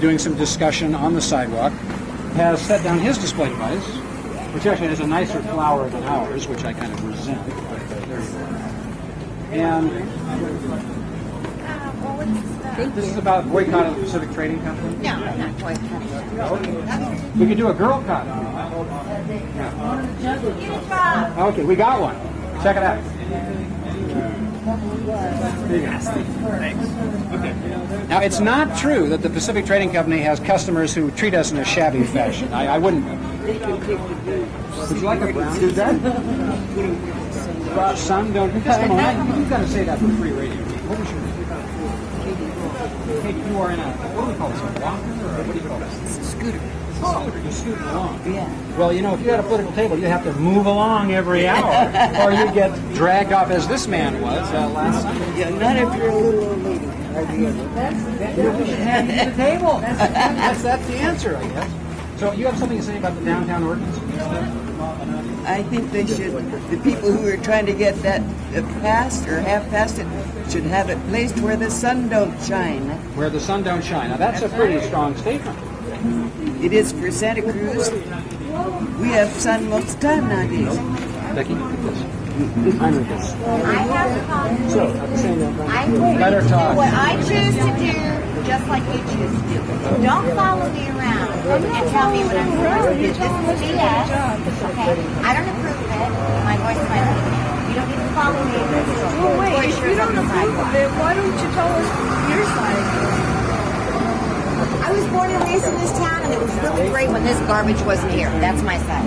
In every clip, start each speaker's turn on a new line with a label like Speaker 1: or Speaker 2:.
Speaker 1: doing some discussion on the sidewalk, has set down his display device, which actually has a nicer flower than ours, which I kind of resent. But there you go. And this is about boycott of the Pacific Trading Company?
Speaker 2: No, I'm not boycotting.
Speaker 1: Okay. We could do a girl cut. Yeah. Okay, we got one. Check it out. Thanks. Okay. Now, it's not true that the Pacific Trading Company has customers who treat us in a shabby fashion. I wouldn't. Would you like a brown? Do that? Son, don't. Just a moment. You've got to say that for free radio. What was your name? Hey, you are in a, what do we call this, a walker, or what do you call this?
Speaker 2: It's a scooter.
Speaker 1: You're scooting along.
Speaker 2: Yeah.
Speaker 1: Well, you know, if you had a political table, you have to move along every hour, or you get dragged off as this man was last Sunday.
Speaker 2: Yeah, not if you're a little old lady.
Speaker 1: You're just handing the table. That's the answer, I guess. So you have something to say about the downtown ordinance?
Speaker 2: I think they should, the people who are trying to get that passed or have passed it should have it placed where the sun don't shine.
Speaker 1: Where the sun don't shine. Now that's a pretty strong statement.
Speaker 2: It is for Santa Cruz. We have sun most of the time nowadays.
Speaker 1: Becky, look at this. I'm with this.
Speaker 3: I have a comment.
Speaker 1: So,
Speaker 3: I choose
Speaker 1: better
Speaker 3: to do
Speaker 1: talk.
Speaker 3: what I choose to do, just like you choose to do. Don't follow me around and tell me what I'm supposed to do. This is BS. Okay? I don't approve of it. My voice is my opinion. You don't need to follow me.
Speaker 4: Well, wait, if you don't approve of it, why don't you tell us your side?
Speaker 3: I was born and raised in this town, and it was really great when this garbage wasn't here. That's my side.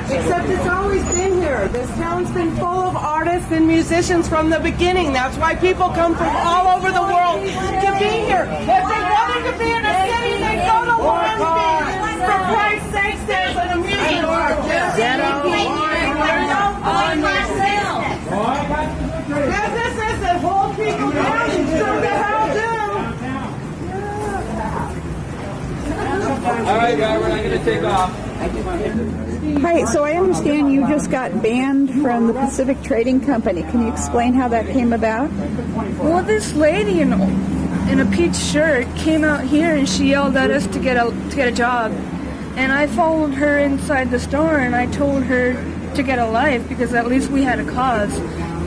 Speaker 4: Except it's always been here. This town's been full of artists and musicians from the beginning. That's why people come from all over the world to be here. If they wanted to be in a city, they'd go to Long Beach. For Christ's sake, there's an amusement park. There's businesses that hold people down and sure the hell do.
Speaker 1: All right, guys, we're not going to take off.
Speaker 5: Hi, so I understand you just got banned from the Pacific Trading Company. Can you explain how that came about?
Speaker 4: Well, this lady in a peach shirt came out here and she yelled at us to get a job. And I followed her inside the store and I told her to get a life because at least we had a cause.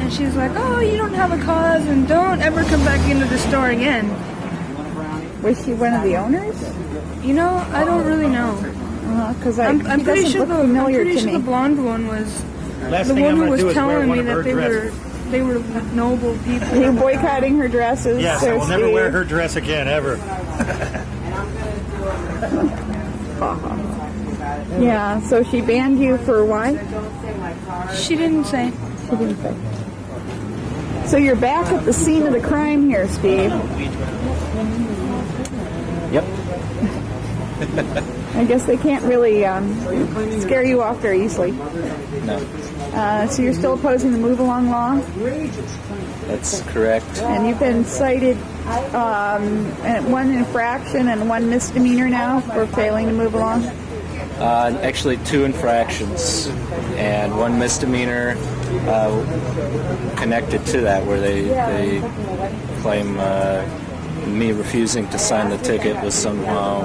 Speaker 4: And she's like, oh, you don't have a cause and don't ever come back into the store again.
Speaker 5: Was she one of the owners?
Speaker 4: You know, I don't really know.
Speaker 5: Because
Speaker 4: I'm pretty sure the blonde one was the one who was telling me that they were noble people.
Speaker 5: Are you boycotting her dresses?
Speaker 6: Yes, I will never wear her dress again, ever.
Speaker 5: Yeah, so she banned you for why?
Speaker 4: She didn't say.
Speaker 5: She didn't say. So you're back at the scene of the crime here, Steve.
Speaker 6: Yep.
Speaker 5: I guess they can't really scare you off very easily.
Speaker 6: No.
Speaker 5: So you're still opposing the move-along law?
Speaker 6: That's correct.
Speaker 5: And you've been cited one infraction and one misdemeanor now for failing to move along?
Speaker 6: Actually, 2 infractions and 1 misdemeanor connected to that, where they claim me refusing to sign the ticket was somehow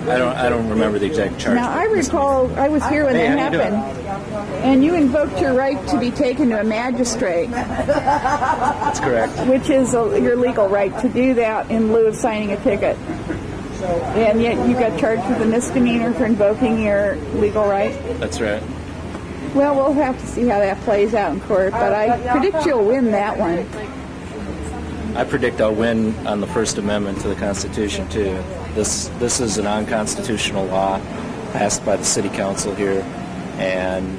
Speaker 6: I don't remember the exact charge.
Speaker 5: Now I recall I was here when that happened, and you invoked your right to be taken to a magistrate.
Speaker 6: That's correct.
Speaker 5: Which is your legal right to do that in lieu of signing a ticket. And yet you got charged with a misdemeanor for invoking your legal right.
Speaker 6: That's right.
Speaker 5: Well, we'll have to see how that plays out in court, but I predict you'll win that one.
Speaker 6: I predict I'll win on the First Amendment to the Constitution, too. This is an unconstitutional law passed by the City Council here, and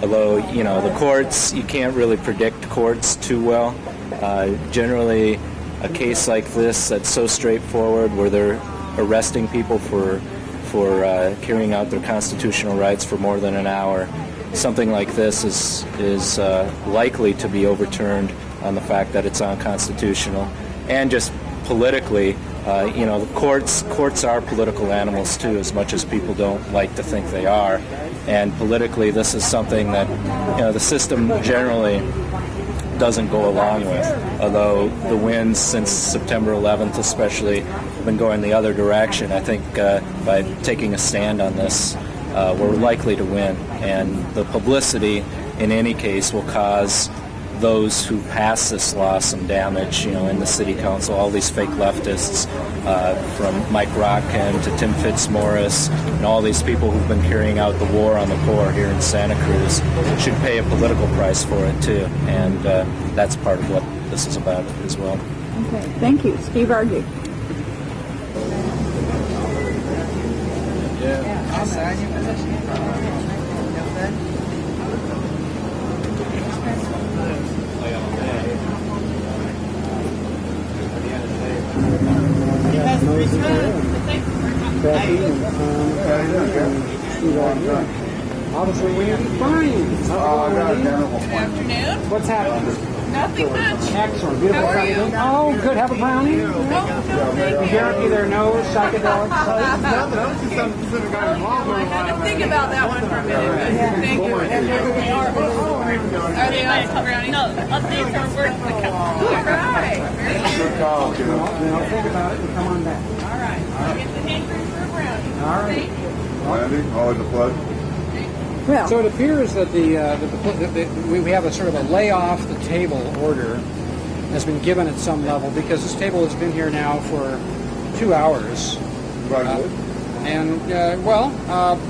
Speaker 6: although, you know, the courts, you can't really predict courts too well. Generally, a case like this that's so straightforward, where they're arresting people for carrying out their constitutional rights for more than an hour, something like this is likely to be overturned on the fact that it's unconstitutional. And just politically, you know, the courts are political animals too, as much as people don't like to think they are. And politically, this is something that, you know, the system generally doesn't go along with. Although the winds since September 11th especially have been going the other direction, I think by taking a stand on this, we're likely to win. And the publicity in any case will cause those who pass this law some damage, in the city council. All these fake leftists, from Mike Rotkin to Tim Fitzmaurice, and all these people who've been carrying out the war on the poor here in Santa Cruz should pay a political price for it too. And that's part of what this is about as well.
Speaker 5: Okay, thank you. Steve Argue.
Speaker 2: I'll sign your position.
Speaker 1: Officer Wendy Bryan.
Speaker 7: Good afternoon.
Speaker 1: What's happening?
Speaker 7: Nothing much.
Speaker 1: Excellent. Beautiful.
Speaker 7: How are you?
Speaker 1: Oh, good. Have a brownie?
Speaker 7: No, thank you.
Speaker 1: Guarantee there are no psychedelics.
Speaker 7: I had to think about that one for a minute, but thank you. Are they on brownies? No, updates are worth the cup. All right.
Speaker 1: Think about it and come on back.
Speaker 7: All right. I'll get the hankering for a brownie.
Speaker 1: All right.
Speaker 7: Thank you.
Speaker 8: Randy, always a pleasure.
Speaker 5: Well,
Speaker 1: So it appears that we have a sort of a lay off the table order has been given at some level because this table has been here now for 2 hours.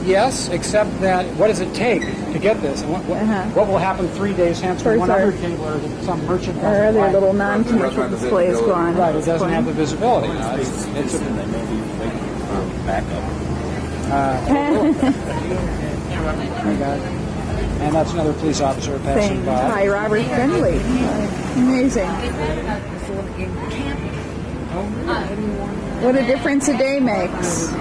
Speaker 1: Yes, except that what does it take to get this? And what will happen 3 days hence when one other table or some merchant
Speaker 5: our other little non-commercial display is gone.
Speaker 1: right, it doesn't have the visibility. And that's another police officer passing
Speaker 5: Thing.
Speaker 1: by.
Speaker 5: Hi, Robert Finley. Amazing. What a difference a day makes.